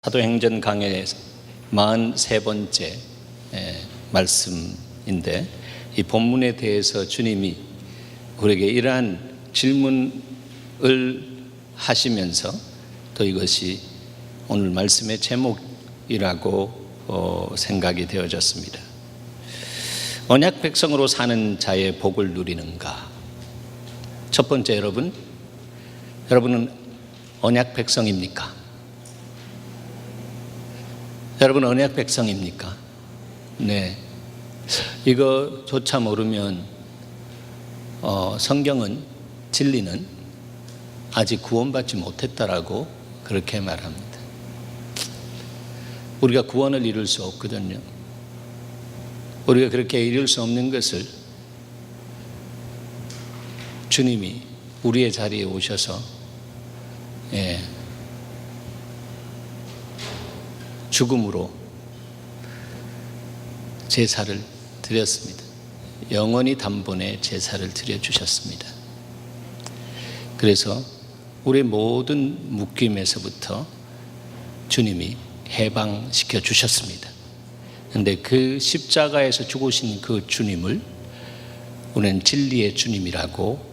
사도행전 강의 43번째 말씀인데, 이 본문에 대해서 주님이 우리에게 이러한 질문을 하시면서 또 이것이 오늘 말씀의 제목이라고 생각이 되어졌습니다. 언약 백성으로 사는 자의 복을 누리는가? 첫 번째, 여러분은 언약 백성입니까? 여러분 언약 백성입니까? 네. 이거조차 모르면 성경은, 진리는 아직 구원받지 못했다라고 그렇게 말합니다. 우리가 구원을 이룰 수 없거든요. 우리가 그렇게 이룰 수 없는 것을 주님이 우리의 자리에 오셔서 죽음으로 제사를 드렸습니다. 영원히 단번에 제사를 드려주셨습니다. 그래서 우리의 모든 묶임에서부터 주님이 해방시켜 주셨습니다. 그런데 그 십자가에서 죽으신 그 주님을 우리는 진리의 주님이라고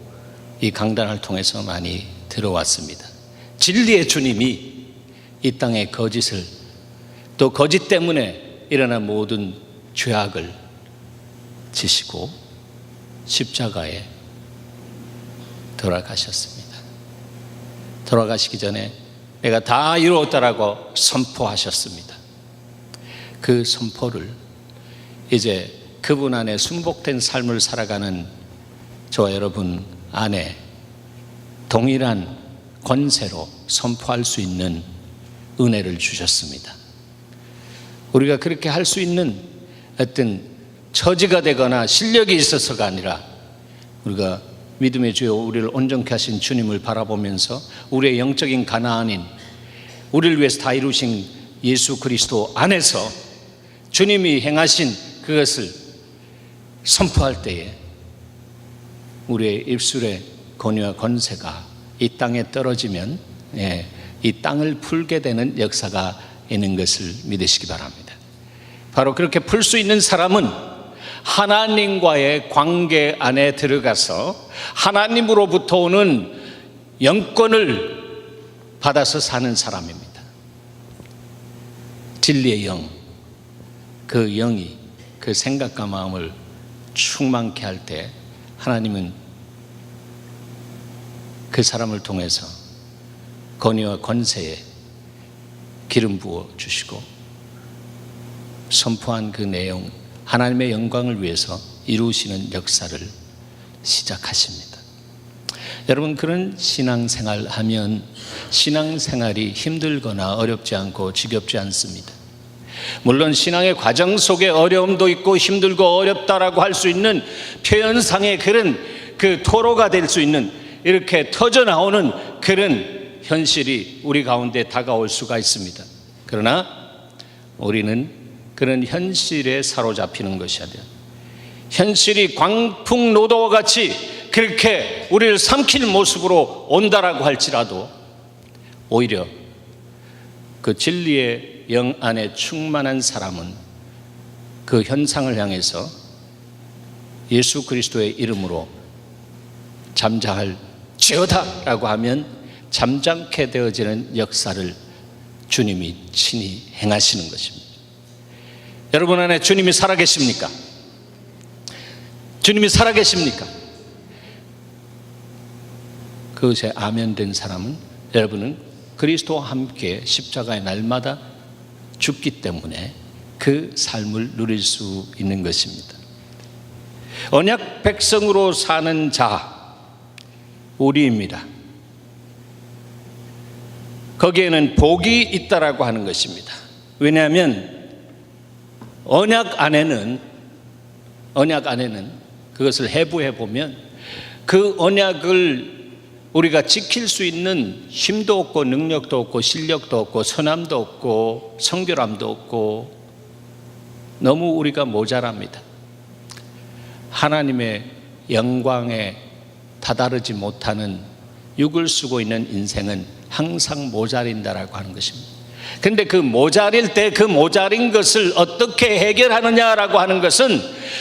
이 강단을 통해서 많이 들어왔습니다. 진리의 주님이 이 땅의 거짓을, 또 거짓 때문에 일어난 모든 죄악을 지시고 십자가에 돌아가셨습니다. 돌아가시기 전에 내가 다 이루었다라고 선포하셨습니다. 그 선포를 이제 그분 안에 순복된 삶을 살아가는 저와 여러분 안에 동일한 권세로 선포할 수 있는 은혜를 주셨습니다. 우리가 그렇게 할 수 있는 어떤 처지가 되거나 실력이 있어서가 아니라, 우리가 믿음의 주여 우리를 온전케 하신 주님을 바라보면서 우리의 영적인 가나안인, 우리를 위해서 다 이루신 예수 그리스도 안에서 주님이 행하신 그것을 선포할 때에 우리의 입술의 권위와 권세가 이 땅에 떨어지면 이 땅을 풀게 되는 역사가 있는 것을 믿으시기 바랍니다. 바로 그렇게 풀 수 있는 사람은 하나님과의 관계 안에 들어가서 하나님으로부터 오는 영권을 받아서 사는 사람입니다. 진리의 영, 그 영이 그 생각과 마음을 충만케 할 때 하나님은 그 사람을 통해서 권위와 권세에 기름 부어 주시고 선포한 그 내용, 하나님의 영광을 위해서 이루시는 역사를 시작하십니다. 여러분, 그런 신앙생활 하면 신앙생활이 힘들거나 어렵지 않고 지겹지 않습니다. 물론 신앙의 과정 속에 어려움도 있고 힘들고 어렵다라고 할 수 있는 표현상의 그런 그 토로가 될 수 있는, 이렇게 터져나오는 그런 현실이 우리 가운데 다가올 수가 있습니다. 그러나 우리는 그런 현실에 사로잡히는 것이 아니라, 현실이 광풍노도와 같이 그렇게 우리를 삼킬 모습으로 온다라고 할지라도 오히려 그 진리의 영 안에 충만한 사람은 그 현상을 향해서 예수 그리스도의 이름으로 잠잠할지어다라고 하면 잠잠케 되어지는 역사를 주님이 친히 행하시는 것입니다. 여러분 안에 주님이 살아계십니까? 주님이 살아계십니까? 그것에 아멘된 사람은, 여러분은 그리스도와 함께 십자가의 날마다 죽기 때문에 그 삶을 누릴 수 있는 것입니다. 언약 백성으로 사는 자, 우리입니다. 거기에는 복이 있다라고 하는 것입니다. 왜냐하면 언약 안에는 그것을 해부해 보면 그 언약을 우리가 지킬 수 있는 힘도 없고 능력도 없고 실력도 없고 선함도 없고 성결함도 없고 너무 우리가 모자랍니다. 하나님의 영광에 다다르지 못하는 육을 쓰고 있는 인생은 항상 모자린다라고 하는 것입니다. 근데 그 모자릴 때 그 모자린 것을 어떻게 해결하느냐라고 하는 것은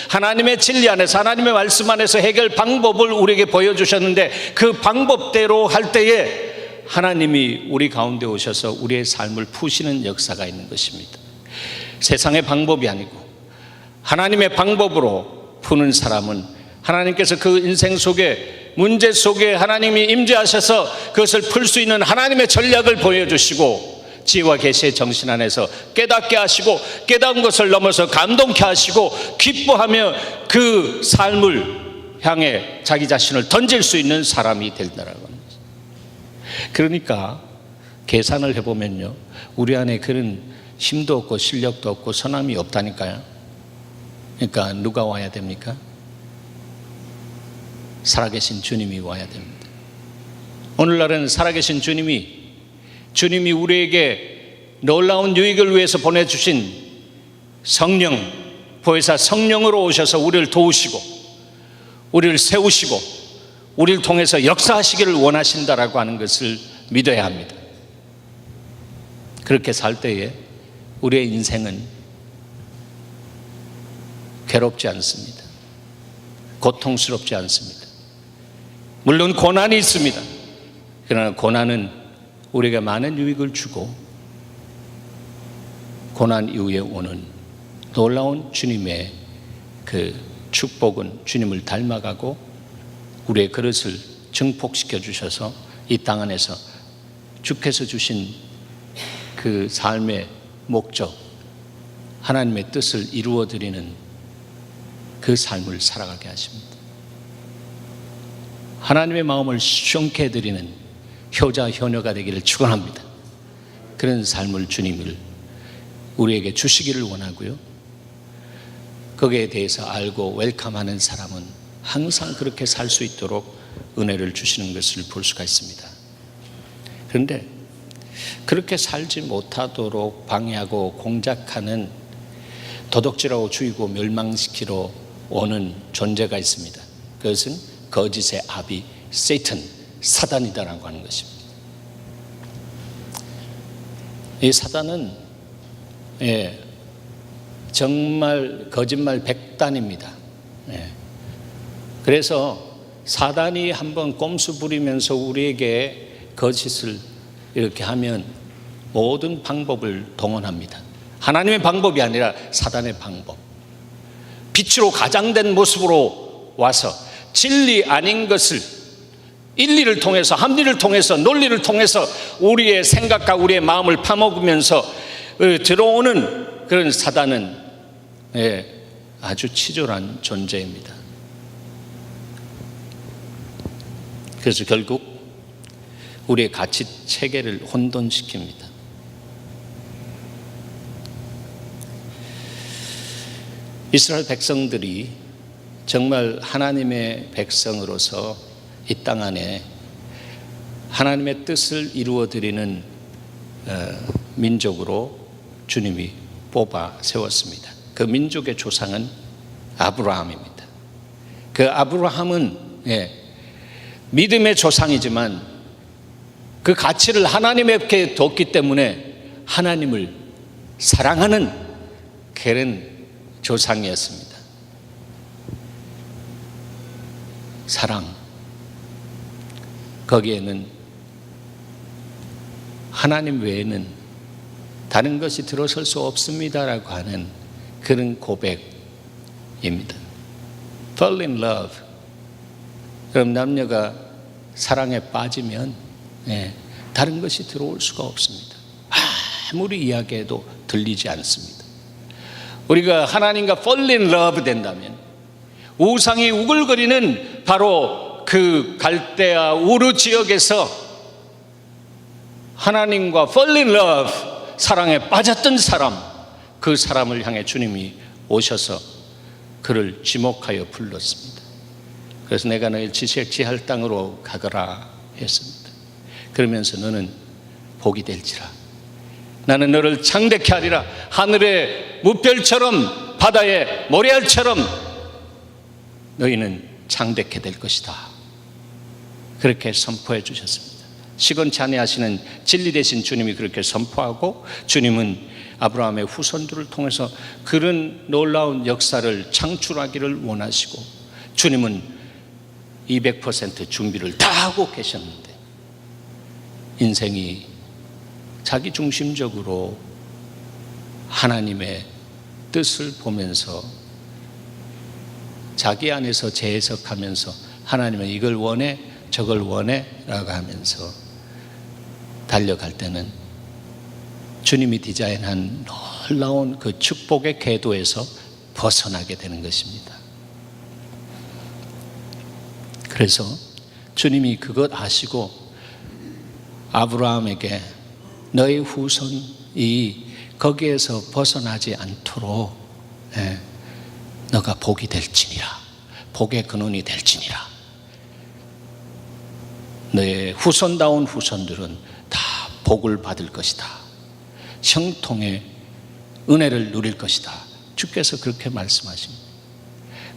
하나님의 진리 안에서, 하나님의 말씀 안에서 해결 방법을 우리에게 보여주셨는데, 그 방법대로 할 때에 하나님이 우리 가운데 오셔서 우리의 삶을 푸시는 역사가 있는 것입니다. 세상의 방법이 아니고 하나님의 방법으로 푸는 사람은, 하나님께서 그 인생 속에, 문제 속에 하나님이 임재하셔서 그것을 풀 수 있는 하나님의 전략을 보여주시고, 지혜와 계시의 정신 안에서 깨닫게 하시고, 깨달은 것을 넘어서 감동케 하시고, 기뻐하며 그 삶을 향해 자기 자신을 던질 수 있는 사람이 된다라고 하는 거죠. 그러니까 계산을 해보면요, 우리 안에 그런 힘도 없고 실력도 없고 선함이 없다니까요. 그러니까 누가 와야 됩니까? 살아계신 주님이 와야 됩니다. 오늘날은 살아계신 주님이 우리에게 놀라운 유익을 위해서 보내주신 성령, 보혜사 성령으로 오셔서 우리를 도우시고 우리를 세우시고 우리를 통해서 역사하시기를 원하신다라고 하는 것을 믿어야 합니다. 그렇게 살 때에 우리의 인생은 괴롭지 않습니다. 고통스럽지 않습니다. 물론 고난이 있습니다. 그러나 고난은 우리가 많은 유익을 주고, 고난 이후에 오는 놀라운 주님의 그 축복은 주님을 닮아가고 우리의 그릇을 증폭시켜 주셔서 이 땅 안에서 주께서 주신 그 삶의 목적, 하나님의 뜻을 이루어드리는 그 삶을 살아가게 하십니다. 하나님의 마음을 시원케 해드리는 효자 효녀가 되기를 축원합니다. 그런 삶을 주님을 우리에게 주시기를 원하고요, 거기에 대해서 알고 웰컴하는 사람은 항상 그렇게 살 수 있도록 은혜를 주시는 것을 볼 수가 있습니다. 그런데 그렇게 살지 못하도록 방해하고 공작하는, 도둑질하고 죽이고 멸망시키러 오는 존재가 있습니다. 그것은 거짓의 아비 세이탄, 사단이다라고 하는 것입니다. 이 사단은 정말 거짓말 백단입니다. 그래서 사단이 한번 꼼수 부리면서 우리에게 거짓을 이렇게 하면 모든 방법을 동원합니다. 하나님의 방법이 아니라 사단의 방법, 빛으로 가장된 모습으로 와서 진리 아닌 것을 인리를 통해서, 합리를 통해서, 논리를 통해서 우리의 생각과 우리의 마음을 파먹으면서 들어오는 그런 사단은 아주 치졸한 존재입니다. 그래서 결국 우리의 가치 체계를 혼돈시킵니다. 이스라엘 백성들이 정말 하나님의 백성으로서 이 땅 안에 하나님의 뜻을 이루어드리는 민족으로 주님이 뽑아 세웠습니다. 그 민족의 조상은 아브라함입니다. 그 아브라함은 믿음의 조상이지만 그 가치를 하나님께 뒀기 때문에 하나님을 사랑하는 그런 조상이었습니다. 사랑, 거기에는 하나님 외에는 다른 것이 들어설 수 없습니다라고 하는 그런 고백입니다. Fall in love. 그럼 남녀가 사랑에 빠지면 다른 것이 들어올 수가 없습니다. 아무리 이야기해도 들리지 않습니다. 우리가 하나님과 fall in love 된다면, 우상이 우글거리는 바로 그 갈대아 우르 지역에서 하나님과 fall in love, 사랑에 빠졌던 사람, 그 사람을 향해 주님이 오셔서 그를 지목하여 불렀습니다. 그래서 내가 너를 지할 땅으로 가거라 했습니다. 그러면서 너는 복이 될지라, 나는 너를 창대케 하리라, 하늘의 무별처럼 바다의 모래알처럼 너희는 창대케 될 것이다. 그렇게 선포해 주셨습니다. 시건치 아니하시는 진리 되신 주님이 그렇게 선포하고, 주님은 아브라함의 후손들을 통해서 그런 놀라운 역사를 창출하기를 원하시고, 주님은 200% 준비를 다 하고 계셨는데 인생이 자기 중심적으로 하나님의 뜻을 보면서 자기 안에서 재해석하면서 하나님은 이걸 원해 저걸 원해 라고 하면서 달려갈 때는 주님이 디자인한 놀라운 그 축복의 궤도에서 벗어나게 되는 것입니다. 그래서 주님이 그것 아시고 아브라함에게 너의 후손이 거기에서 벗어나지 않도록 너가 복이 될지니라, 복의 근원이 될지니라, 너의 후손다운 후손들은 다 복을 받을 것이다, 형통의 은혜를 누릴 것이다, 주께서 그렇게 말씀하십니다.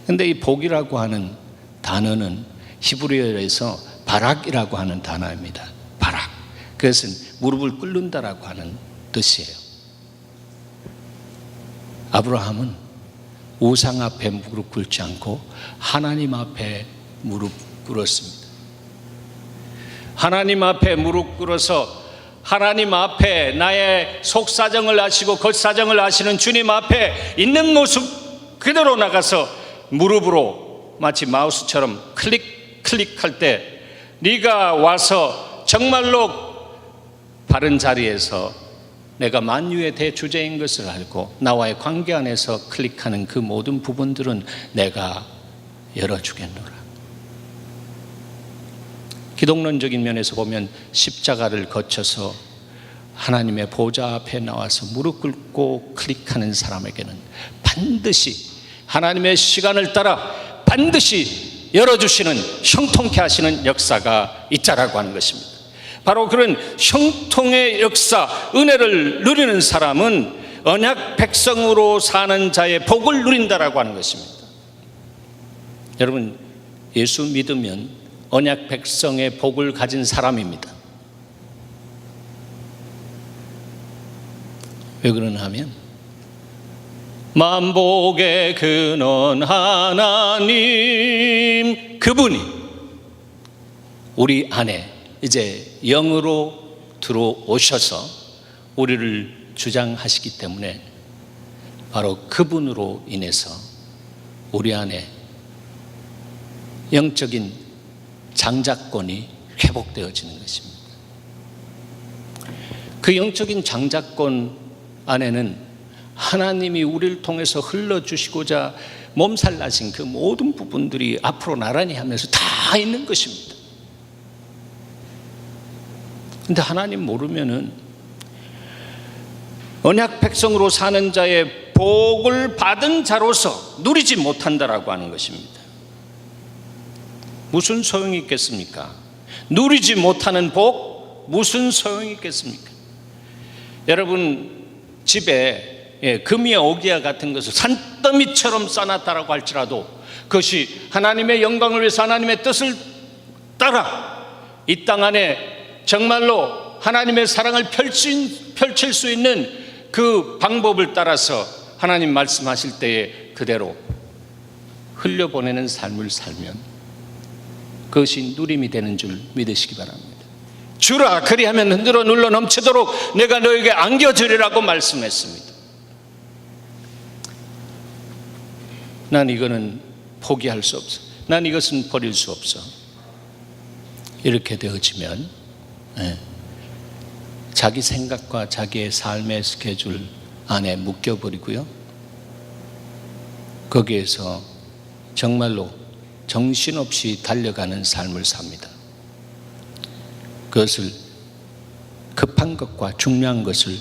그런데 이 복이라고 하는 단어는 히브리어에서 바락이라고 하는 단어입니다. 바락, 그것은 무릎을 꿇는다라고 하는 뜻이에요. 아브라함은 우상 앞에 무릎 꿇지 않고 하나님 앞에 무릎 꿇었습니다. 하나님 앞에 무릎 꿇어서 하나님 앞에 나의 속사정을 아시고 겉사정을 아시는 주님 앞에 있는 모습 그대로 나가서 무릎으로 마치 마우스처럼 클릭할 때 네가 와서 정말로 바른 자리에서 내가 만유의 대주제인 것을 알고 나와의 관계 안에서 클릭하는 그 모든 부분들은 내가 열어주겠노라. 기독론적인 면에서 보면 십자가를 거쳐서 하나님의 보좌 앞에 나와서 무릎 꿇고 클릭하는 사람에게는 반드시 하나님의 시간을 따라 반드시 열어주시는, 형통케 하시는 역사가 있자라고 하는 것입니다. 바로 그런 형통의 역사, 은혜를 누리는 사람은 언약 백성으로 사는 자의 복을 누린다라고 하는 것입니다. 여러분, 예수 믿으면 언약 백성의 복을 가진 사람입니다. 왜 그러냐 하면 만복의 근원 하나님, 그분이 우리 안에 이제 영으로 들어오셔서 우리를 주장하시기 때문에 바로 그분으로 인해서 우리 안에 영적인 장자권이 회복되어지는 것입니다. 그 영적인 장자권 안에는 하나님이 우리를 통해서 흘러주시고자 몸살 나신 그 모든 부분들이 앞으로 나란히 하면서 다 있는 것입니다. 근데 하나님 모르면은 언약 백성으로 사는 자의 복을 받은 자로서 누리지 못한다라고 하는 것입니다. 무슨 소용이 있겠습니까? 누리지 못하는 복 무슨 소용이 있겠습니까? 여러분 집에 금이야 오기야 같은 것을 산더미처럼 쌓아놨다라고 할지라도 그것이 하나님의 영광을 위해서 하나님의 뜻을 따라 이 땅 안에 정말로 하나님의 사랑을 펼칠 수 있는 그 방법을 따라서 하나님 말씀하실 때에 그대로 흘려보내는 삶을 살면 그것이 누림이 되는 줄 믿으시기 바랍니다. 주라, 그리하면 흔들어 눌러 넘치도록 내가 너에게 안겨주리라고 말씀했습니다. 난 이거는 포기할 수 없어, 난 이것은 버릴 수 없어. 이렇게 되어지면 자기 생각과 자기의 삶의 스케줄 안에 묶여버리고요, 거기에서 정말로 정신없이 달려가는 삶을 삽니다. 그것을 급한 것과 중요한 것을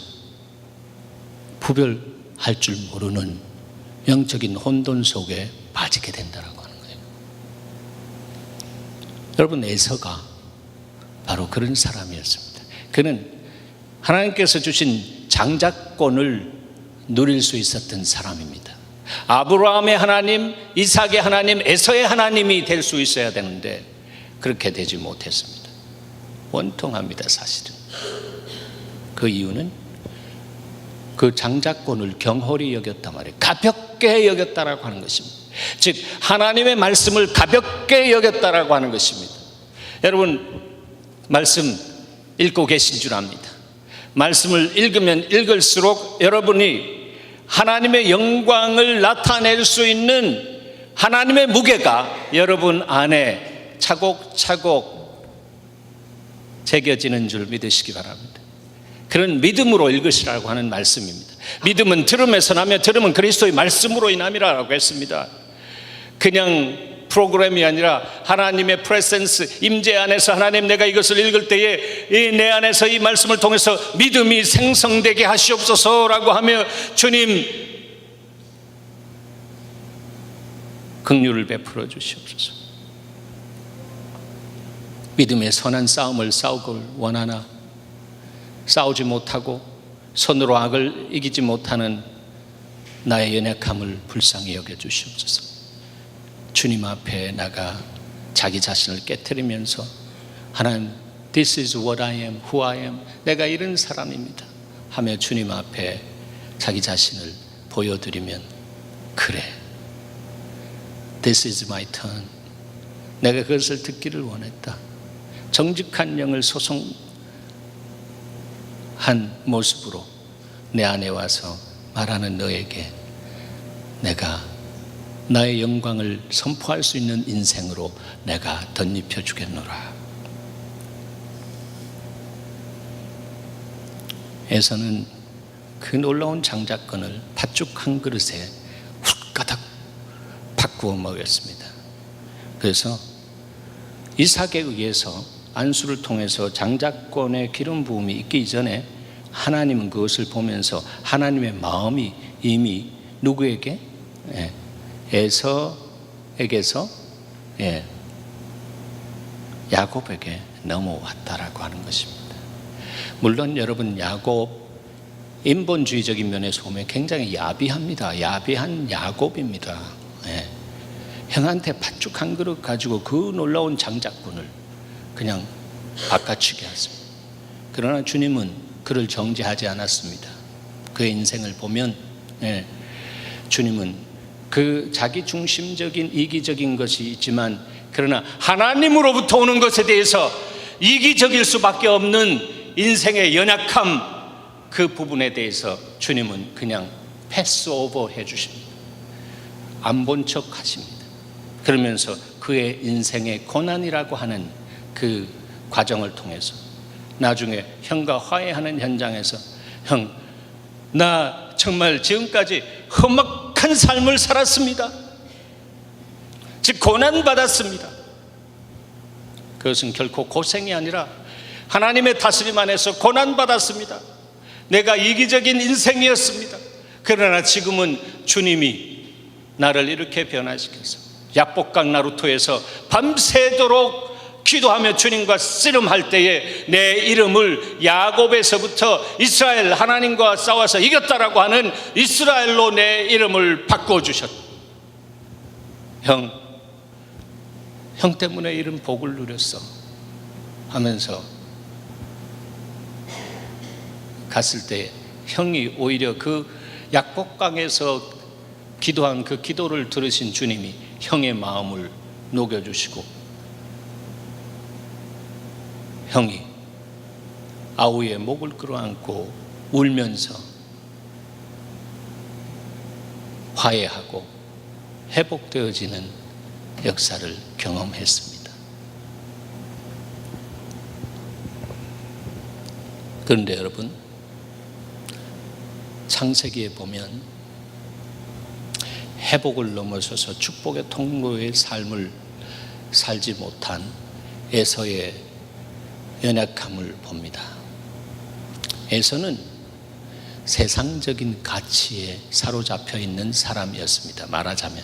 구별할 줄 모르는 영적인 혼돈 속에 빠지게 된다라고 하는 거예요. 여러분, 에서가 바로 그런 사람이었습니다. 그는 하나님께서 주신 장자권을 누릴 수 있었던 사람입니다. 아브라함의 하나님, 이삭의 하나님, 에서의 하나님이 될 수 있어야 되는데 그렇게 되지 못했습니다. 원통합니다. 사실은 그 이유는 그 장자권을 경홀히 여겼단 말이에요. 가볍게 여겼다라고 하는 것입니다. 즉 하나님의 말씀을 가볍게 여겼다라고 하는 것입니다. 여러분 말씀 읽고 계신 줄 압니다. 말씀을 읽으면 읽을수록 여러분이 하나님의 영광을 나타낼 수 있는 하나님의 무게가 여러분 안에 차곡차곡 새겨지는 줄 믿으시기 바랍니다. 그런 믿음으로 읽으시라고 하는 말씀입니다. 믿음은 들음에서 나며 들음은 그리스도의 말씀으로 인함이라고 했습니다. 그냥 프로그램이 아니라 하나님의 프레센스, 임재 안에서 하나님 내가 이것을 읽을 때에 내 안에서 이 말씀을 통해서 믿음이 생성되게 하시옵소서라고 하며 주님 긍휼을 베풀어 주시옵소서. 믿음의 선한 싸움을 싸우길 원하나 싸우지 못하고 손으로 악을 이기지 못하는 나의 연약함을 불쌍히 여겨 주시옵소서. 주님 앞에 나가 자기 자신을 깨트리면서 하나님 This is what I am, who I am. 내가 이런 사람입니다 하며 주님 앞에 자기 자신을 보여드리면 그래 This is my turn. 내가 그것을 듣기를 원했다. 정직한 영을 소송한 모습으로 내 안에 와서 말하는 너에게 내가 나의 영광을 선포할 수 있는 인생으로 내가 덧입혀 주겠노라. 에서는 그 놀라운 장자권을 팥죽 한 그릇에 훌가닥 바꾸어 먹였습니다. 그래서 이삭에 의해서 안수를 통해서 장자권의 기름 부음이 있기 전에 하나님은 그것을 보면서 하나님의 마음이 이미 누구에게? 에서에게서 야곱에게 넘어왔다라고 하는 것입니다. 물론 여러분 야곱 인본주의적인 면에서 보면 굉장히 야비합니다. 야비한 야곱입니다. 형한테 팥죽 한 그릇 가지고 그 놀라운 장자권을 그냥 바꿔치게 했습니다. 그러나 주님은 그를 정죄하지 않았습니다. 그의 인생을 보면 주님은 그 자기 중심적인 이기적인 것이 있지만 그러나 하나님으로부터 오는 것에 대해서 이기적일 수밖에 없는 인생의 연약함 그 부분에 대해서 주님은 그냥 패스오버 해주십니다. 안 본 척 하십니다. 그러면서 그의 인생의 고난이라고 하는 그 과정을 통해서 나중에 형과 화해하는 현장에서 형, 나 정말 지금까지 험악한 삶을 살았습니다. 즉 고난받았습니다. 그것은 결코 고생이 아니라 하나님의 다스림 안에서 고난받았습니다. 내가 이기적인 인생이었습니다. 그러나 지금은 주님이 나를 이렇게 변화시켜서 약복강 나루토에서 밤새도록 기도하며 주님과 씨름할 때에 내 이름을 야곱에서부터 이스라엘 하나님과 싸워서 이겼다라고 하는 이스라엘로 내 이름을 바꿔주셨다. 형 때문에 이런 복을 누렸어 하면서 갔을 때 형이 오히려 그 약복강에서 기도한 그 기도를 들으신 주님이 형의 마음을 녹여주시고 형이 아우의 목을 끌어안고 울면서 화해하고 회복되어지는 역사를 경험했습니다. 그런데 여러분 창세기에 보면 회복을 넘어서서 축복의 통로의 삶을 살지 못한 에서의 연약함을 봅니다. 에서는 세상적인 가치에 사로잡혀 있는 사람이었습니다. 말하자면.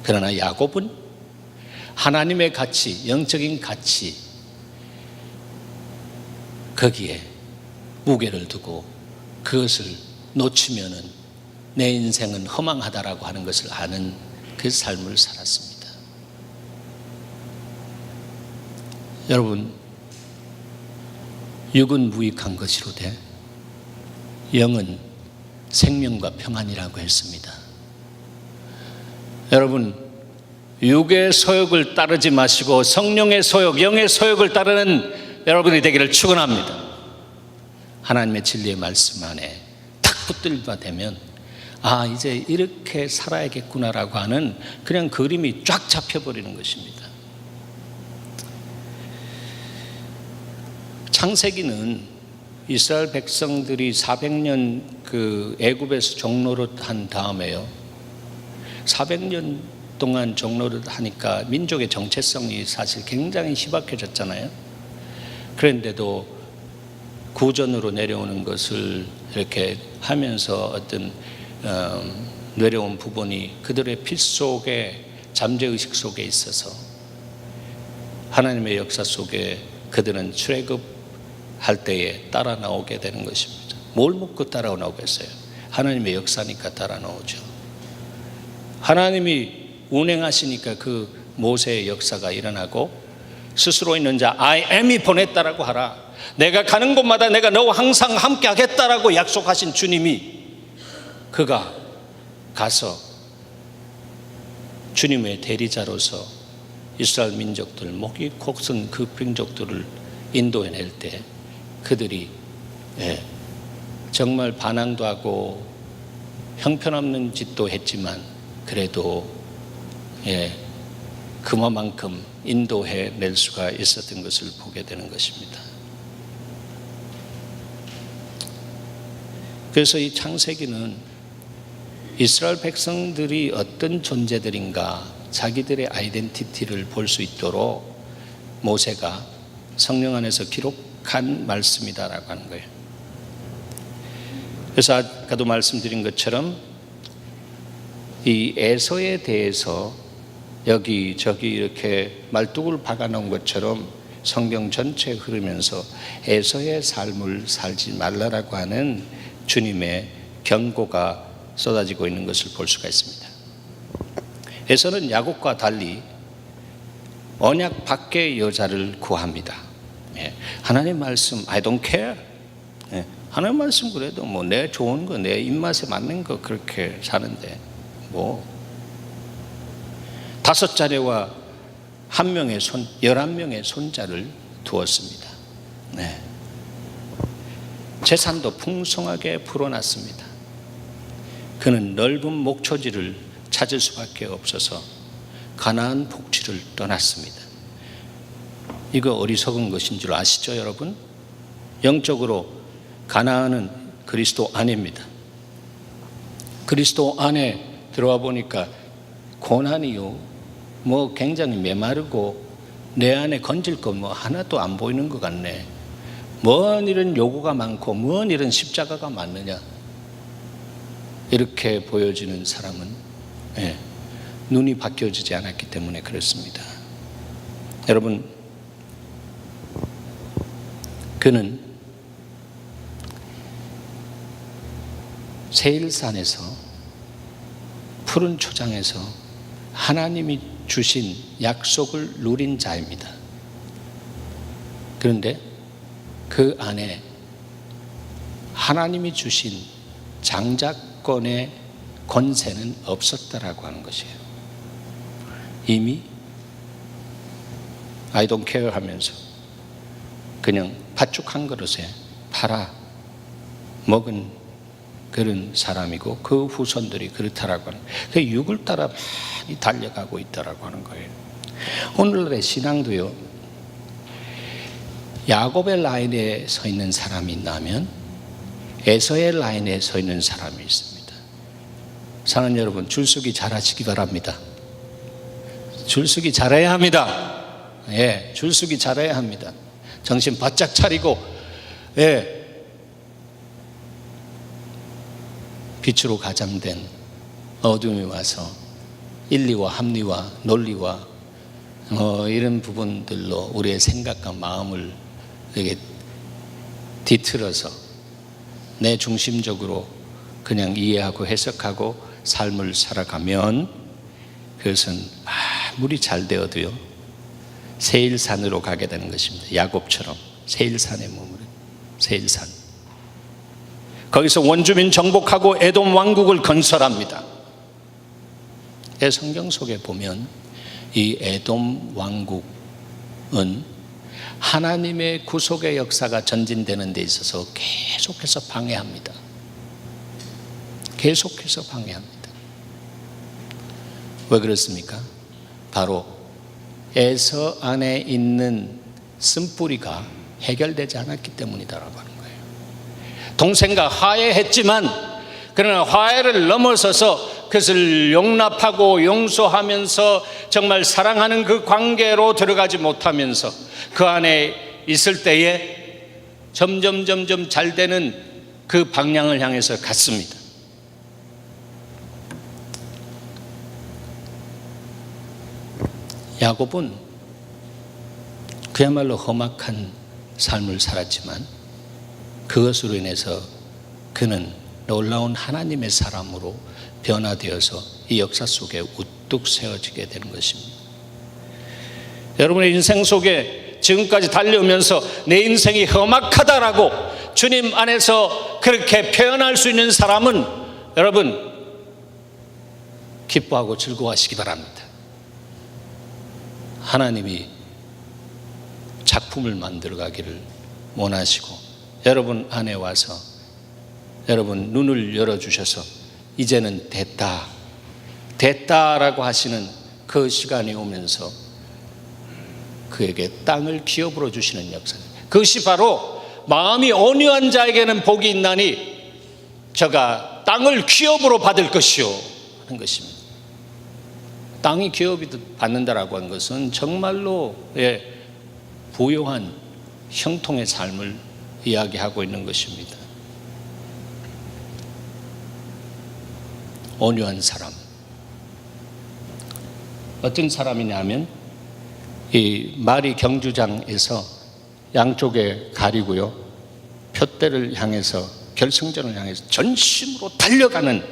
그러나 야곱은 하나님의 가치, 영적인 가치 거기에 무게를 두고 그것을 놓치면은 내 인생은 허망하다라고 하는 것을 아는 그 삶을 살았습니다. 여러분 육은 무익한 것이로되 영은 생명과 평안이라고 했습니다. 여러분, 육의 소욕을 따르지 마시고 성령의 소욕, 영의 소욕을 따르는 여러분이 되기를 축원합니다. 하나님의 진리의 말씀 안에 탁 붙들바 되면 이제 이렇게 살아야겠구나라고 하는 그냥 그림이 쫙 잡혀버리는 것입니다. 창세기는 이스라엘 백성들이 400년 그 애굽에서 종노릇 한 다음에요, 400년 동안 종노릇 하니까 민족의 정체성이 사실 굉장히 희박해졌잖아요. 그런데도 구전으로 내려오는 것을 이렇게 하면서 어떤 내려온 부분이 그들의 피 속에, 잠재의식 속에 있어서 하나님의 역사 속에 그들은 출애굽할 때에 따라 나오게 되는 것입니다. 뭘 묻고 따라 나오겠어요? 하나님의 역사니까 따라 나오죠. 하나님이 운행하시니까 그 모세의 역사가 일어나고, 스스로 있는 자 I am이 보냈다라고 하라, 내가 가는 곳마다 내가 너와 항상 함께 하겠다라고 약속하신 주님이, 그가 가서 주님의 대리자로서 이스라엘 민족들, 목이 곡선 그 민족들을 인도해낼 때 그들이 정말 반항도 하고 형편없는 짓도 했지만 그래도 그만큼 인도해낼 수가 있었던 것을 보게 되는 것입니다. 그래서 이 창세기는 이스라엘 백성들이 어떤 존재들인가 자기들의 아이덴티티를 볼 수 있도록 모세가 성령 안에서 기록한 말씀이다라고 하는 거예요. 그래서 아까도 말씀드린 것처럼 이 에서에 대해서 여기저기 이렇게 말뚝을 박아놓은 것처럼 성경 전체에 흐르면서 에서의 삶을 살지 말라라고 하는 주님의 경고가 쏟아지고 있는 것을 볼 수가 있습니다. 에서는 야곱과 달리 언약 밖의 여자를 구합니다. 하나님 말씀 I don't care. 하나님 말씀 그래도 뭐 내 좋은 거, 내 입맛에 맞는 거 그렇게 사는데 뭐 5자녀와 11명의 손자를 두었습니다. 재산도 풍성하게 불어났습니다. 그는 넓은 목초지를 찾을 수밖에 없어서 가나안 복지를 떠났습니다. 이거 어리석은 것인 줄 아시죠, 여러분? 영적으로 가나안은 그리스도 안입니다. 그리스도 안에 들어와 보니까 고난이요, 뭐 굉장히 메마르고 내 안에 건질 거 뭐 하나도 안 보이는 것 같네. 뭔 이런 요구가 많고 뭔 이런 십자가가 많느냐, 이렇게 보여지는 사람은 눈이 바뀌어지지 않았기 때문에 그렇습니다. 여러분, 그는 세일산에서 푸른 초장에서 하나님이 주신 약속을 누린 자입니다. 그런데 그 안에 하나님이 주신 장자권의 권세는 없었다라고 하는 것이에요. 이미 I don't care 하면서 그냥 팥죽 한 그릇에 팔아 먹은 그런 사람이고 그 후손들이 그렇다라고 하는, 그 육을 따라 많이 달려가고 있다라고 하는 거예요. 오늘날의 신앙도요, 야곱의 라인에 서 있는 사람이 있다면 에서의 라인에 서 있는 사람이 있습니다. 사랑하는 여러분, 줄서기 잘하시기 바랍니다. 줄서기 잘해야 합니다. 줄서기 잘해야 합니다. 정신 바짝 차리고 빛으로 가장된 어둠이 와서 인리와 합리와 논리와 이런 부분들로 우리의 생각과 마음을 이렇게 뒤틀어서 내 중심적으로 그냥 이해하고 해석하고 삶을 살아가면 그것은 아무리 잘 되어도요 세일산으로 가게 되는 것입니다. 야곱처럼 세일산의 몸으로 세일산. 거기서 원주민 정복하고 에돔 왕국을 건설합니다. 성경 속에 보면 이 에돔 왕국은 하나님의 구속의 역사가 전진되는 데 있어서 계속해서 방해합니다. 계속해서 방해합니다. 왜 그렇습니까? 바로 에서 안에 있는 쓴뿌리가 해결되지 않았기 때문이다라고 하는 거예요. 동생과 화해했지만 그러나 화해를 넘어서서 그것을 용납하고 용서하면서 정말 사랑하는 그 관계로 들어가지 못하면서 그 안에 있을 때에 점점 잘 되는 그 방향을 향해서 갔습니다. 야곱은 그야말로 험악한 삶을 살았지만 그것으로 인해서 그는 놀라운 하나님의 사람으로 변화되어서 이 역사 속에 우뚝 세워지게 되는 것입니다. 여러분의 인생 속에 지금까지 달려오면서 내 인생이 험악하다라고 주님 안에서 그렇게 표현할 수 있는 사람은 여러분 기뻐하고 즐거워하시기 바랍니다. 하나님이 작품을 만들어가기를 원하시고 여러분 안에 와서 여러분 눈을 열어주셔서 이제는 됐다라고 하시는 그 시간이 오면서 그에게 땅을 기업으로 주시는 역사입니다. 그것이 바로 마음이 온유한 자에게는 복이 있나니 저가 땅을 기업으로 받을 것이요 하는 것입니다. 땅이 기업이 받는다라고 하는 것은 정말로 부요한 형통의 삶을 이야기하고 있는 것입니다. 온유한 사람. 어떤 사람이냐면 이 마리 경주장에서 양쪽에 가리고요 표대를 향해서 결승전을 향해서 전심으로 달려가는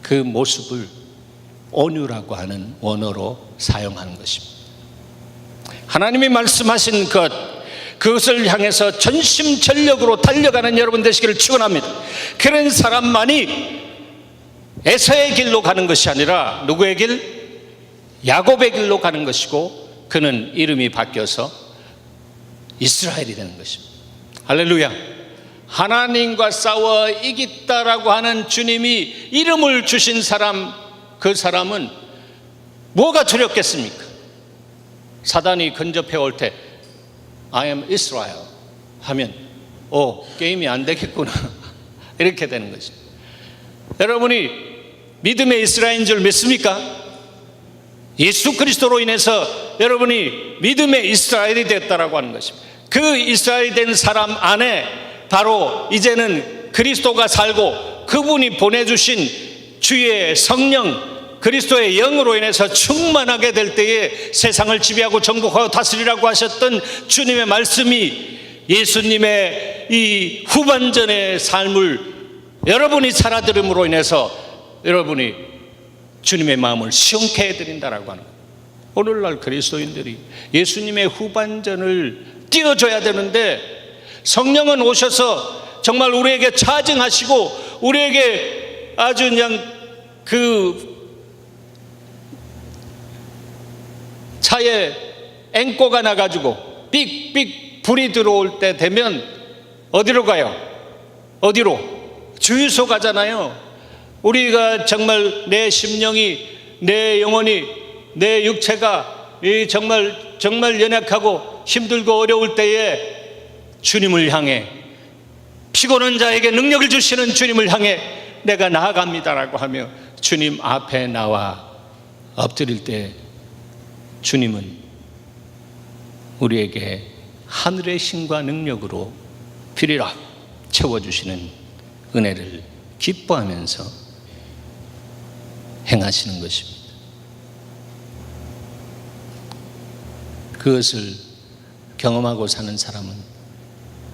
그 모습을 온유라고 하는 원어로 사용하는 것입니다. 하나님이 말씀하신 그것을 향해서 전심전력으로 달려가는 여러분 되시기를 축원합니다. 그런 사람만이 에서의 길로 가는 것이 아니라 누구의 길? 야곱의 길로 가는 것이고 그는 이름이 바뀌어서 이스라엘이 되는 것입니다. 할렐루야. 하나님과 싸워 이기다라고 하는 주님이 이름을 주신 사람, 그 사람은 뭐가 두렵겠습니까? 사단이 근접해 올 때 I am Israel 하면 게임이 안 되겠구나 이렇게 되는 것입니다. 여러분이 믿음의 이스라엘인 줄 믿습니까? 예수 그리스도로 인해서 여러분이 믿음의 이스라엘이 됐다라고 하는 것입니다. 그 이스라엘이 된 사람 안에 바로 이제는 그리스도가 살고 그분이 보내주신 주의 성령 그리스도의 영으로 인해서 충만하게 될 때에 세상을 지배하고 정복하고 다스리라고 하셨던 주님의 말씀이 예수님의 이 후반전의 삶을 여러분이 살아들음으로 인해서 여러분이 주님의 마음을 시원케 해드린다라고 하는 거예요. 오늘날 그리스도인들이 예수님의 후반전을 띄워줘야 되는데 성령은 오셔서 정말 우리에게 차증하시고 우리에게 아주 그냥 그 차에 앵꼬가 나가지고 삑삑 불이 들어올 때 되면 어디로 가요? 어디로? 주유소 가잖아요. 우리가 정말 내 심령이, 내 영혼이, 내 육체가 정말 연약하고 힘들고 어려울 때에 주님을 향해, 피곤한 자에게 능력을 주시는 주님을 향해 내가 나아갑니다라고 하며 주님 앞에 나와 엎드릴 때 주님은 우리에게 하늘의 힘과 능력으로 피리락 채워주시는 은혜를 기뻐하면서 행하시는 것입니다. 그것을 경험하고 사는 사람은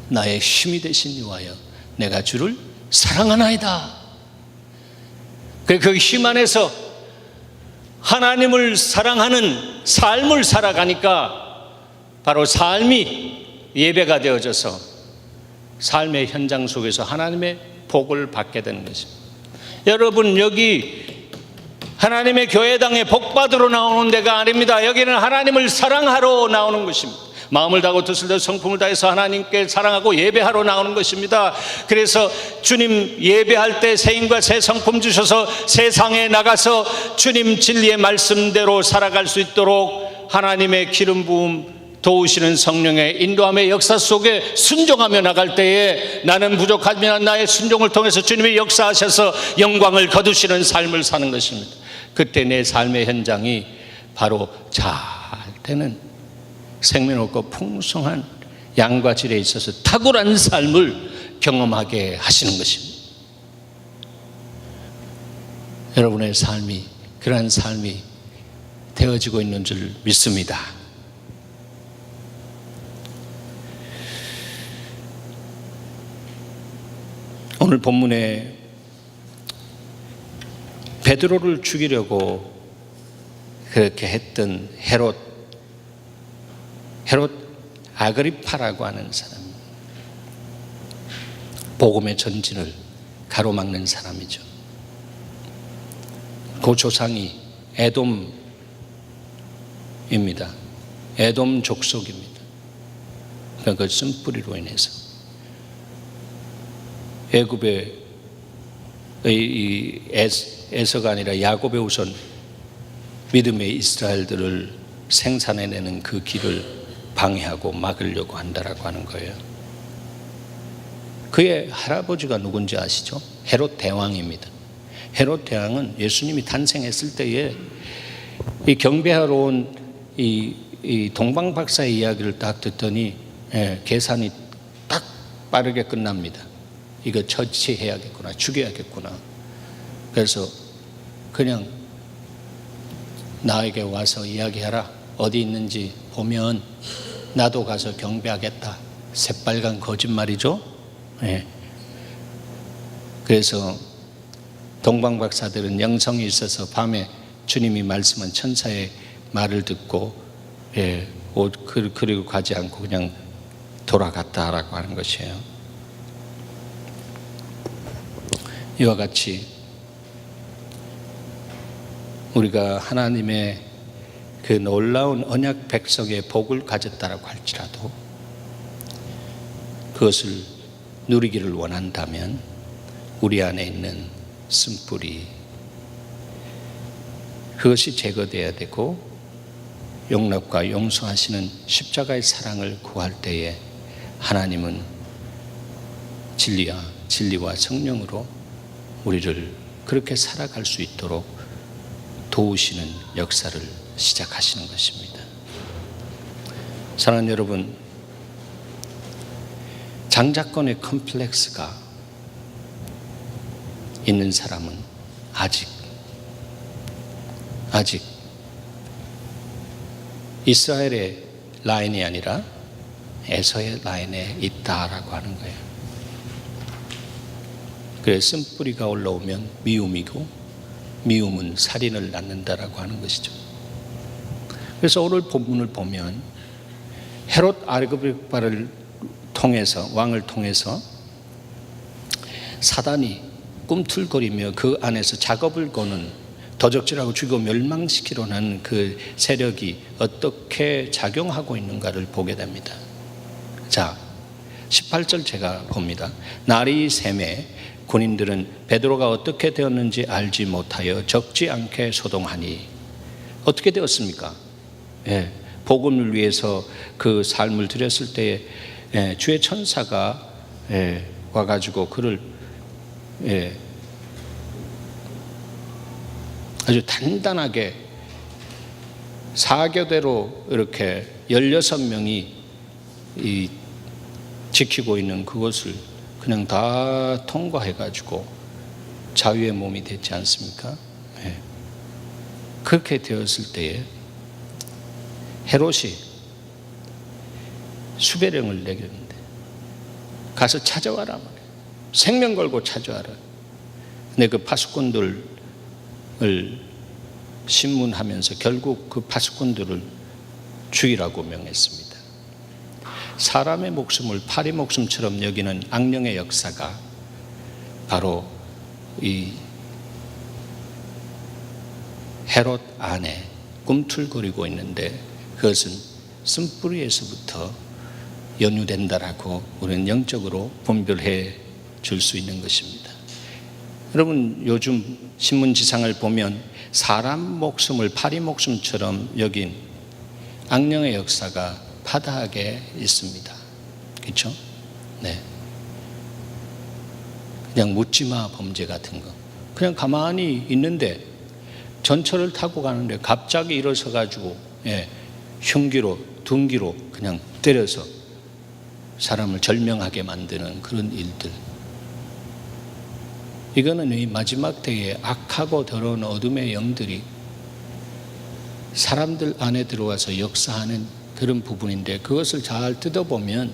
나의 힘이 되신 이와여 내가 주를 사랑하나이다. 그 힘 안에서 하나님을 사랑하는 삶을 살아가니까 바로 삶이 예배가 되어져서 삶의 현장 속에서 하나님의 복을 받게 되는 것입니다. 여러분, 여기 하나님의 교회당에 복 받으러 나오는 데가 아닙니다. 여기는 하나님을 사랑하러 나오는 것입니다. 마음을 다하고 뜻을 다하고 성품을 다해서 하나님께 사랑하고 예배하러 나오는 것입니다. 그래서 주님 예배할 때 새 힘과 새 성품 주셔서 세상에 나가서 주님 진리의 말씀대로 살아갈 수 있도록 하나님의 기름 부음 도우시는 성령의 인도함의 역사 속에 순종하며 나갈 때에 나는 부족하지만 나의 순종을 통해서 주님이 역사하셔서 영광을 거두시는 삶을 사는 것입니다. 그때 내 삶의 현장이 바로 잘 되는 생명 없고 풍성한 양과 질에 있어서 탁월한 삶을 경험하게 하시는 것입니다. 여러분의 삶이 그러한 삶이 되어지고 있는 줄 믿습니다. 오늘 본문에 베드로를 죽이려고 그렇게 했던 헤롯 아그리파라고 하는 사람, 복음의 전진을 가로막는 사람이죠. 그 조상이 에돔입니다. 에돔 족속입니다. 그러니까 그 쓴뿌리로 인해서 애굽의 에서가 아니라 야곱의 우선 믿음의 이스라엘들을 생산해내는 그 길을 방해하고 막으려고 한다라고 하는 거예요. 그의 할아버지가 누군지 아시죠? 헤롯 대왕입니다. 헤롯 대왕은 예수님이 탄생했을 때에 이 경배하러 온 이 동방 박사의 이야기를 딱 듣더니 계산이 딱 빠르게 끝납니다. 이거 처치해야겠구나, 죽여야겠구나. 그래서 그냥 나에게 와서 이야기하라. 어디 있는지 보면 나도 가서 경배하겠다. 새빨간 거짓말이죠. 네. 그래서 동방 박사들은 영성이 있어서 밤에 주님이 말씀한 천사의 말을 듣고 그리고 가지 않고 그냥 돌아갔다라고 하는 것이에요. 이와 같이 우리가 하나님의 그 놀라운 언약 백성의 복을 가졌다라고 할지라도 그것을 누리기를 원한다면 우리 안에 있는 쓴뿌리 그것이 제거되어야 되고 용납과 용서하시는 십자가의 사랑을 구할 때에 하나님은 진리와 성령으로 우리를 그렇게 살아갈 수 있도록 도우시는 역사를 시작하시는 것입니다. 사랑하는 여러분, 장자권의 컴플렉스가 있는 사람은 아직 이스라엘의 라인이 아니라 에서의 라인에 있다라고 하는 거예요. 그래서 쓴뿌리가 올라오면 미움이고 미움은 살인을 낳는다라고 하는 것이죠. 그래서 오늘 본문을 보면 헤롯 아그리파를 통해서 왕을 통해서 사단이 꿈틀거리며 그 안에서 작업을 거는 도적질하고 죽이고 멸망시키려는 하는 그 세력이 어떻게 작용하고 있는가를 보게 됩니다. 자, 18절 제가 봅니다. 날이 새매 군인들은 베드로가 어떻게 되었는지 알지 못하여 적지 않게 소동하니. 어떻게 되었습니까? 복음을 위해서 그 삶을 드렸을 때에 주의 천사가 와가지고 그를 아주 단단하게 사교대로 이렇게 16명이 지키고 있는 그것을 그냥 다 통과해가지고 자유의 몸이 됐지 않습니까? 그렇게 되었을 때에 헤롯이 수배령을 내렸는데 가서 찾아와라 말이에요. 생명 걸고 찾아와라. 근데 그 파수꾼들을 신문하면서 결국 그 파수꾼들을 죽이라고 명했습니다. 사람의 목숨을 파리 목숨처럼 여기는 악령의 역사가 바로 이 헤롯 안에 꿈틀거리고 있는데, 그것은 쓴뿌리에서부터 연유된다라고 우리는 영적으로 분별해 줄 수 있는 것입니다. 여러분, 요즘 신문지상을 보면 사람 목숨을 파리 목숨처럼 여긴 악령의 역사가 파다하게 있습니다. 그렇죠? 네. 그냥 묻지마 범죄 같은 거. 그냥 가만히 있는데 전철을 타고 가는데 갑자기 일어서 가지고 흉기로 둔기로 그냥 때려서 사람을 절명하게 만드는 그런 일들. 이거는 이 마지막 때에 악하고 더러운 어둠의 영들이 사람들 안에 들어와서 역사하는 그런 부분인데, 그것을 잘 뜯어보면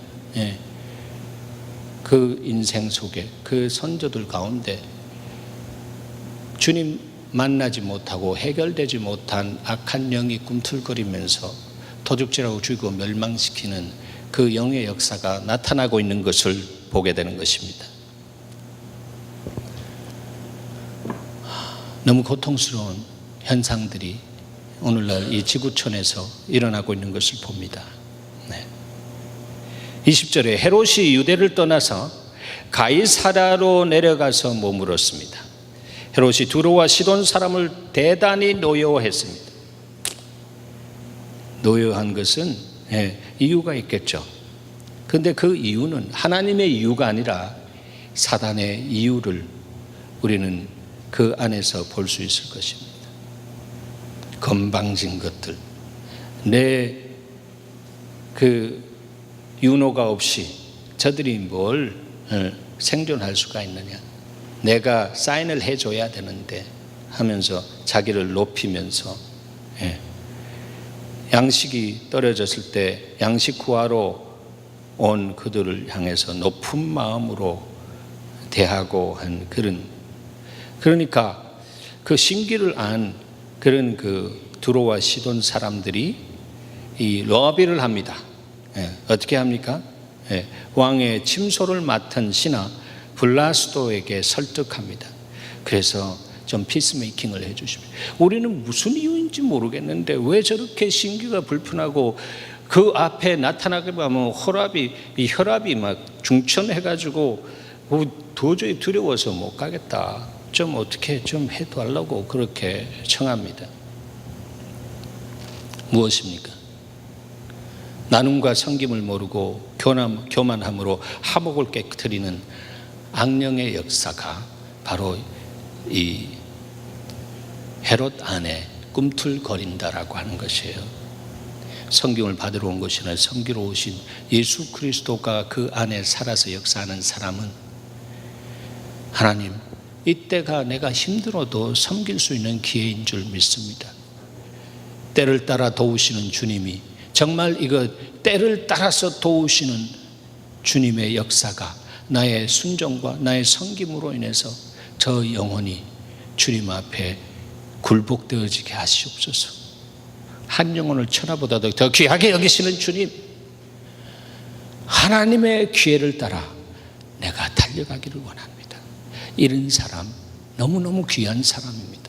그 인생 속에 그 선조들 가운데 주님 만나지 못하고 해결되지 못한 악한 영이 꿈틀거리면서 도둑질하고 죽이고 멸망시키는 그 영의 역사가 나타나고 있는 것을 보게 되는 것입니다. 너무 고통스러운 현상들이 오늘날 이 지구촌에서 일어나고 있는 것을 봅니다. 20절에 헤롯이 유대를 떠나서 가이사랴로 내려가서 머물었습니다. 헤롯이 두로와 시돈 사람을 대단히 노여워했습니다. 노여워한 것은 이유가 있겠죠. 그런데 그 이유는 하나님의 이유가 아니라 사단의 이유를 우리는 그 안에서 볼 수 있을 것입니다. 건방진 것들, 내 그 윤호가 없이 저들이 뭘 생존할 수가 있느냐, 내가 사인을 해줘야 되는데 하면서 자기를 높이면서 양식이 떨어졌을 때 양식 구하러 온 그들을 향해서 높은 마음으로 대하고 한 그러니까 그 신기를 안 그런 그 두로와 시돈 사람들이 이 로비를 합니다. 어떻게 합니까? 왕의 침소를 맡은 신하 블라스도에게 설득합니다. 그래서 좀 피스메이킹을 해주십니다. 우리는 무슨 이유인지 모르겠는데 왜 저렇게 신기가 불편하고 그 앞에 나타나게 하면 혈압이 막 중천해가지고 도저히 두려워서 못 가겠다. 좀 어떻게 좀 해달라고 그렇게 청합니다. 무엇입니까? 나눔과 섬김을 모르고 교만함으로 하복을 깨뜨리는 악령의 역사가 바로 이 헤롯 안에 꿈틀거린다라고 하는 것이에요. 성경을 받으러 온 것이 아니라 섬기러 오신 예수 그리스도가 그 안에 살아서 역사하는 사람은 하나님, 이때가 내가 힘들어도 섬길 수 있는 기회인 줄 믿습니다. 때를 따라 도우시는 주님이 정말 이거 때를 따라서 도우시는 주님의 역사가 나의 순종과 나의 섬김으로 인해서 저 영혼이 주님 앞에 굴복되어지게 하시옵소서. 한 영혼을 천하보다도 더 귀하게 여기시는 주님, 하나님의 기회를 따라 내가 달려가기를 원합니다. 이런 사람 너무너무 귀한 사람입니다.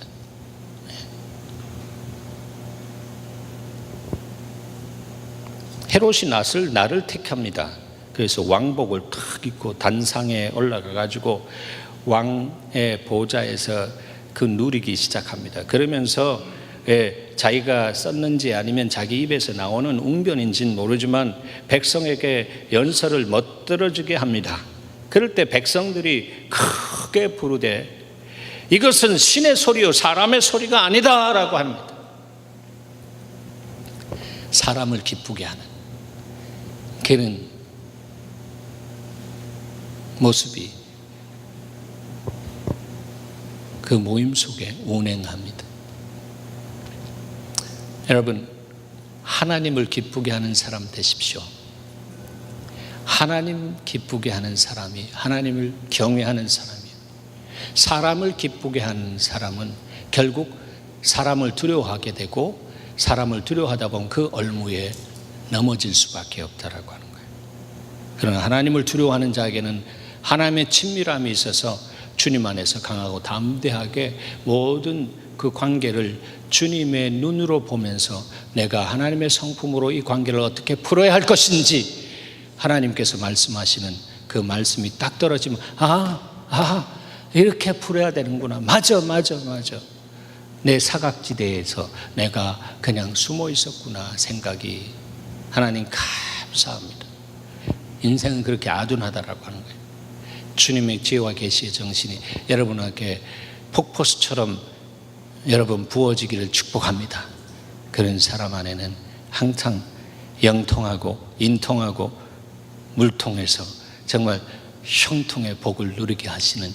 헤롯이 나를 택합니다. 그래서 왕복을 탁 입고 단상에 올라가 가지고 왕의 보좌에서 그 누리기 시작합니다. 그러면서 자기가 썼는지 아니면 자기 입에서 나오는 웅변인지는 모르지만 백성에게 연설을 멋들어지게 합니다. 그럴 때 백성들이 크게 부르되 이것은 신의 소리요 사람의 소리가 아니다라고 합니다. 사람을 기쁘게 하는 그런 모습이 그 모임 속에 운행합니다. 여러분, 하나님을 기쁘게 하는 사람 되십시오. 하나님 기쁘게 하는 사람이 하나님을 경외하는 사람이에요. 사람을 기쁘게 하는 사람은 결국 사람을 두려워하게 되고 사람을 두려워하다 보면 그 얼무에 넘어질 수밖에 없다라고 하는 거예요. 그러나 하나님을 두려워하는 자에게는 하나님의 친밀함이 있어서 주님 안에서 강하고 담대하게 모든 그 관계를 주님의 눈으로 보면서 내가 하나님의 성품으로 이 관계를 어떻게 풀어야 할 것인지 하나님께서 말씀하시는 그 말씀이 딱 떨어지면 이렇게 풀어야 되는구나. 맞아. 내 사각지대에서 내가 그냥 숨어 있었구나 생각이, 하나님 감사합니다. 인생은 그렇게 아둔하다라고 하는 거예요. 주님의 지혜와 계시의 정신이 여러분에게 폭포수처럼 여러분 부어지기를 축복합니다. 그런 사람 안에는 항상 영통하고 인통하고 물통에서 정말 형통의 복을 누리게 하시는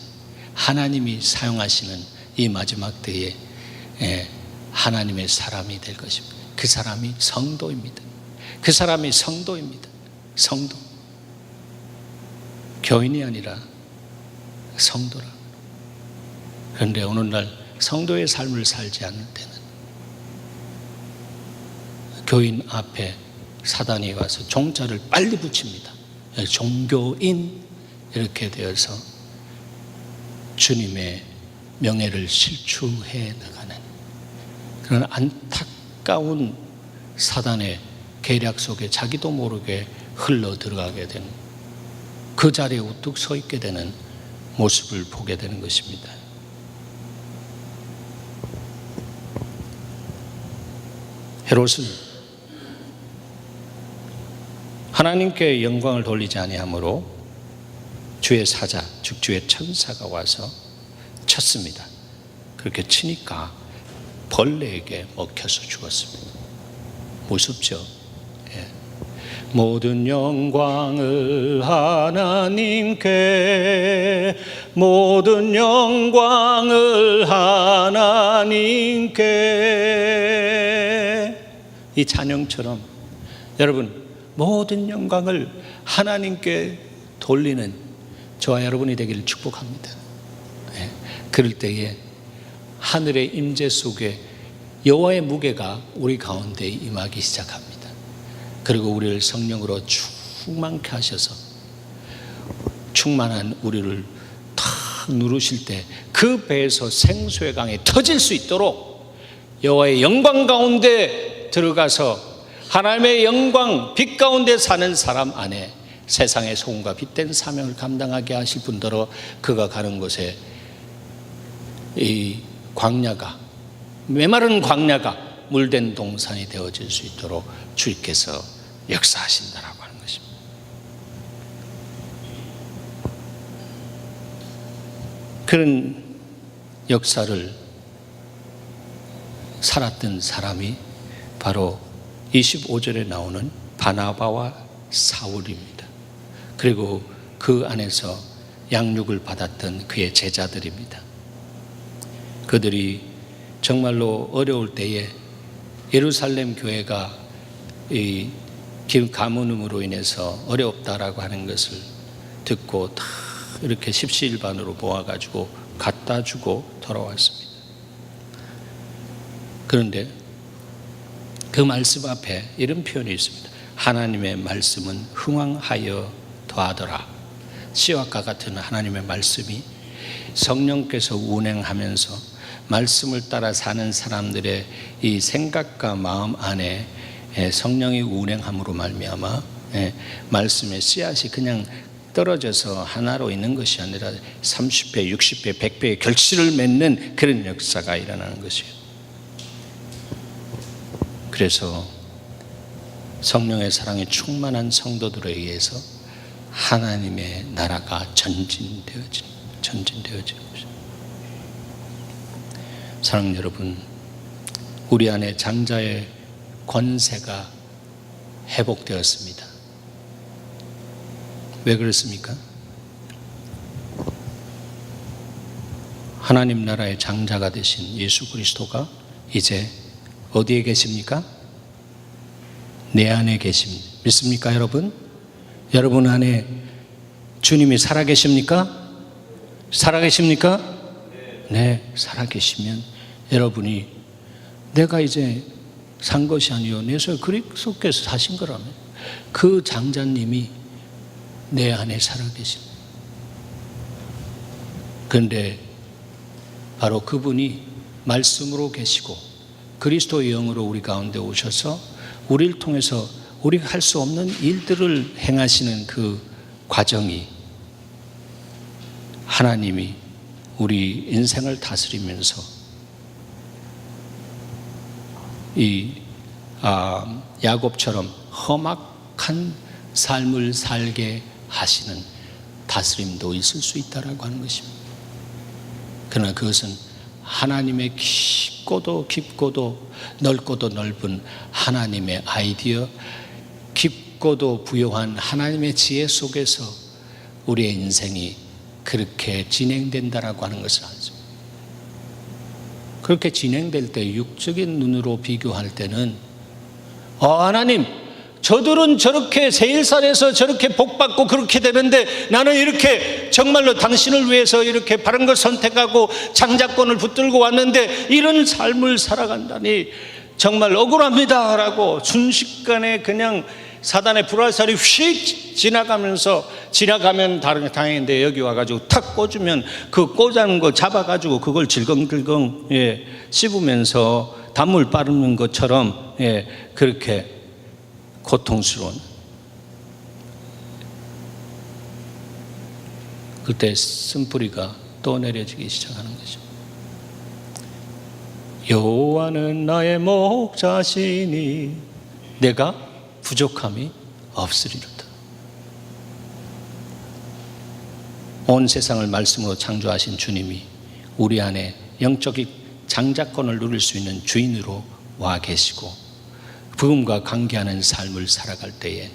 하나님이 사용하시는 이 마지막 때에 하나님의 사람이 될 것입니다. 그 사람이 성도입니다. 그 사람이 성도입니다. 성도. 교인이 아니라 성도라. 그런데 오늘날 성도의 삶을 살지 않을 때는 교인 앞에 사단이 와서 종자를 빨리 붙입니다. 종교인 이렇게 되어서 주님의 명예를 실추해 나가는 그런 안타까운 사단의 계략 속에 자기도 모르게 흘러 들어가게 되는, 그 자리에 우뚝 서 있게 되는 모습을 보게 되는 것입니다. 헤롯은 하나님께 영광을 돌리지 아니하므로 주의 사자, 즉 주의 천사가 와서 쳤습니다. 그렇게 치니까 벌레에게 먹혀서 죽었습니다. 무섭죠? 예. 모든 영광을 하나님께, 모든 영광을 하나님께. 이 찬양처럼 여러분 모든 영광을 하나님께 돌리는 저와 여러분이 되기를 축복합니다. 네. 그럴 때에 하늘의 임재 속에 여호와의 무게가 우리 가운데 임하기 시작합니다. 그리고 우리를 성령으로 충만케 하셔서 충만한 우리를 탁 누르실 때 그 배에서 생수의 강이 터질 수 있도록 여호와의 영광 가운데 들어가서 하나님의 영광, 빛 가운데 사는 사람 안에 세상의 소금과 빛된 사명을 감당하게 하실 분더러 그가 가는 곳에 이 광야가, 메마른 광야가 물된 동산이 되어질 수 있도록 주께서 역사하신다라고 하는 것입니다. 그런 역사를 살았던 사람이 바로 25절에 나오는 바나바와 사울입니다. 그리고 그 안에서 양육을 받았던 그의 제자들입니다. 그들이 정말로 어려울 때에 예루살렘 교회가 이 가문음으로 인해서 어렵다라고 하는 것을 듣고 다 이렇게 십시일반으로 모아가지고 갖다 주고 돌아왔습니다. 그런데 그 말씀 앞에 이런 표현이 있습니다. 하나님의 말씀은 흥왕하여 더하더라. 씨앗과 같은 하나님의 말씀이 성령께서 운행하면서 말씀을 따라 사는 사람들의 이 생각과 마음 안에 성령이 운행함으로 말미암아 말씀의 씨앗이 그냥 떨어져서 하나로 있는 것이 아니라 30배, 60배, 100배의 결실을 맺는 그런 역사가 일어나는 것이에요. 그래서 성령의 사랑에 충만한 성도들에 의해서 하나님의 나라가 전진되어지는 것입니다. 사랑하는 여러분, 우리 안에 장자의 권세가 회복되었습니다. 왜 그렇습니까? 하나님 나라의 장자가 되신 예수 그리스도가 이제 어디에 계십니까? 내 안에 계십니다. 믿습니까, 여러분? 여러분 안에 주님이 살아계십니까? 살아계십니까? 네, 살아계시면 여러분이 내가 이제 산 것이 아니요 내 속에 그리스도께서 사신 거라면 그 장자님이 내 안에 살아계십니다. 그런데 바로 그분이 말씀으로 계시고 그리스도의 영으로 우리 가운데 오셔서 우리를 통해서 우리가 할 수 없는 일들을 행하시는 그 과정이 하나님이 우리 인생을 다스리면서 야곱처럼 험악한 삶을 살게 하시는 다스림도 있을 수 있다라고 하는 것입니다. 그러나 그것은 하나님의 깊고도 깊고도 넓고도 넓은 하나님의 아이디어, 깊고도 부요한 하나님의 지혜 속에서 우리의 인생이 그렇게 진행된다라고 하는 것을 알죠. 그렇게 진행될 때 육적인 눈으로 비교할 때는 하나님, 저들은 저렇게 세일살에서 저렇게 복받고 그렇게 되는데 나는 이렇게 정말로 당신을 위해서 이렇게 바른 걸 선택하고 장자권을 붙들고 왔는데 이런 삶을 살아간다니 정말 억울합니다 라고 순식간에 그냥 사단의 불화살이 휙 지나가면 다행인데 여기 와가지고 탁 꽂으면 그 꽂아놓은 거 잡아가지고 그걸 질겅질겅 씹으면서 단물 빠르는 것처럼 그렇게 고통스러운, 그때 쓴뿌리가 떠내려지기 시작하는 거죠. 여호와는 나의 목자시니 내가 부족함이 없으리로다. 온 세상을 말씀으로 창조하신 주님이 우리 안에 영적인 장자권을 누릴 수 있는 주인으로 와 계시고 부흥과 관계하는 삶을 살아갈 때에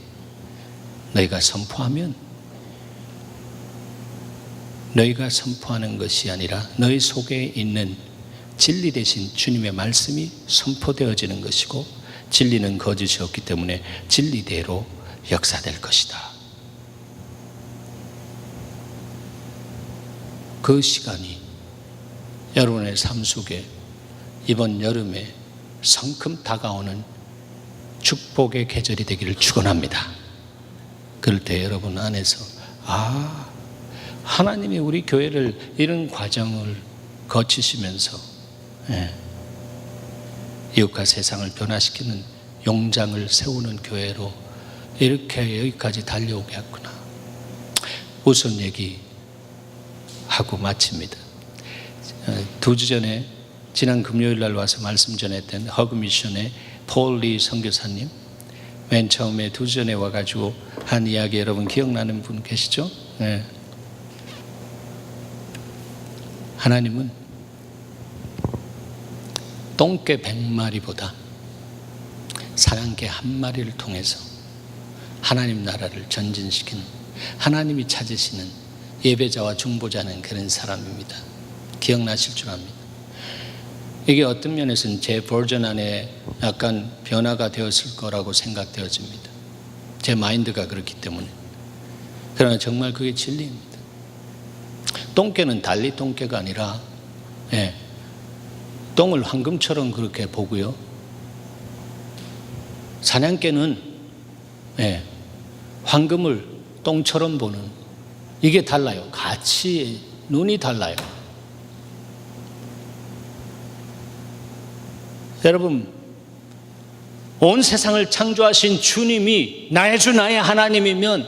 너희가 선포하면 너희가 선포하는 것이 아니라 너희 속에 있는 진리 대신 주님의 말씀이 선포되어지는 것이고 진리는 거짓이 없기 때문에 진리대로 역사될 것이다. 그 시간이 여러분의 삶 속에 이번 여름에 성큼 다가오는 축복의 계절이 되기를 축원합니다. 그럴 때 여러분 안에서 하나님이 우리 교회를 이런 과정을 거치시면서 이웃과 세상을 변화시키는 용장을 세우는 교회로 이렇게 여기까지 달려오게 했구나. 우선 얘기하고 마칩니다. 2주 전에 지난 금요일 날 와서 말씀 전했던 허그미션의 폴리 선교사님, 맨 처음에 2주 전에 와가지고 한 이야기 여러분 기억나는 분 계시죠? 네. 하나님은 똥개 100마리보다 사냥개 1마리를 통해서 하나님 나라를 전진시키는, 하나님이 찾으시는 예배자와 중보자는 그런 사람입니다. 기억나실 줄 압니다. 이게 어떤 면에서는 제 버전 안에 약간 변화가 되었을 거라고 생각되어집니다. 제 마인드가 그렇기 때문에. 그러나 정말 그게 진리입니다. 똥개는 달리 똥개가 아니라 똥을 황금처럼 그렇게 보고요. 사냥개는 황금을 똥처럼 보는, 이게 달라요. 같이 눈이 달라요. 여러분, 온 세상을 창조하신 주님이 나의 주 나의 하나님이면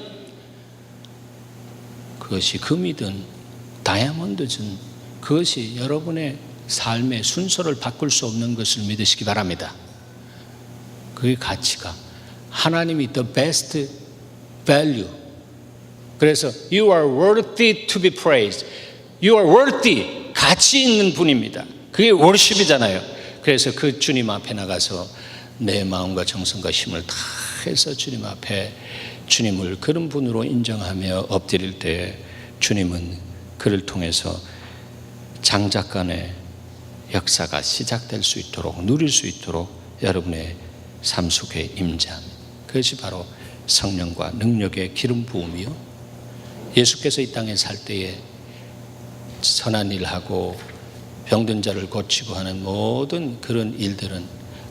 그것이 금이든 다이아몬드든 그것이 여러분의 삶의 순서를 바꿀 수 없는 것을 믿으시기 바랍니다. 그게 가치가, 하나님이 the best value. 그래서 you are worthy to be praised. You are worthy, 가치 있는 분입니다. 그게 worship이잖아요. 그래서 그 주님 앞에 나가서 내 마음과 정성과 힘을 다해서 주님 앞에 주님을 그런 분으로 인정하며 엎드릴 때 주님은 그를 통해서 장자권의 역사가 시작될 수 있도록, 누릴 수 있도록 여러분의 삶 속에 임재합니다. 그것이 바로 성령과 능력의 기름 부음이요, 예수께서 이 땅에 살 때에 선한 일하고 병든 자를 고치고 하는 모든 그런 일들은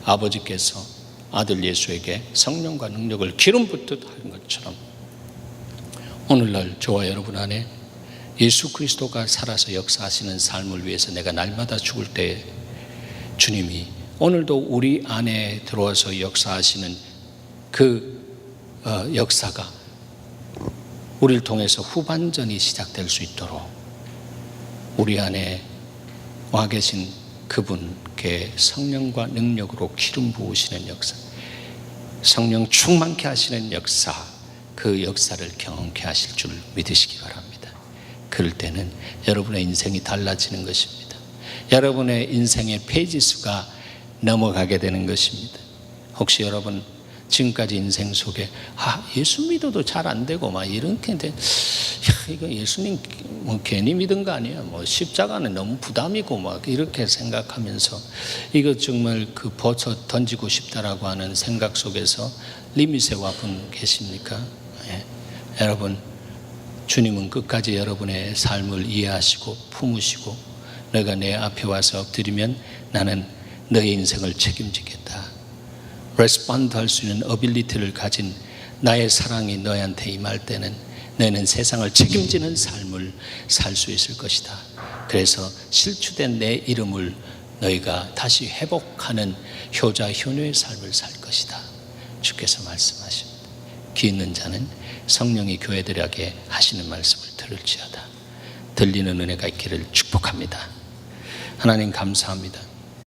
아버지께서 아들 예수에게 성령과 능력을 기름 붓듯 하는 것처럼 오늘날 저와 여러분 안에 예수 그리스도가 살아서 역사하시는 삶을 위해서 내가 날마다 죽을 때 주님이 오늘도 우리 안에 들어와서 역사하시는 그 역사가 우리를 통해서 후반전이 시작될 수 있도록 우리 안에 와 계신 그분께 성령과 능력으로 기름 부으시는 역사, 성령 충만케 하시는 역사, 그 역사를 경험케 하실 줄 믿으시기 바랍니다. 그럴 때는 여러분의 인생이 달라지는 것입니다. 여러분의 인생의 페이지 수가 넘어가게 되는 것입니다. 혹시 여러분 지금까지 인생 속에 예수 믿어도 잘 안 되고 막 이렇게 이거 예수님 뭐 괜히 믿은 거 아니야, 뭐 십자가는 너무 부담이고 막 이렇게 생각하면서 이거 정말 그 벗어 던지고 싶다라고 하는 생각 속에서 리밋에 와 분 계십니까? 여러분, 주님은 끝까지 여러분의 삶을 이해하시고 품으시고 너가 내 앞에 와서 엎드리면 나는 너의 인생을 책임지겠다, 레스폰드 할 수 있는 어빌리티를 가진 나의 사랑이 너희한테 임할 때는 너희는 세상을 책임지는 삶을 살 수 있을 것이다. 그래서 실추된 내 이름을 너희가 다시 회복하는 효자 효녀의 삶을 살 것이다. 주께서 말씀하십니다. 귀 있는 자는 성령이 교회들에게 하시는 말씀을 들을지어다. 들리는 은혜가 있기를 축복합니다. 하나님 감사합니다.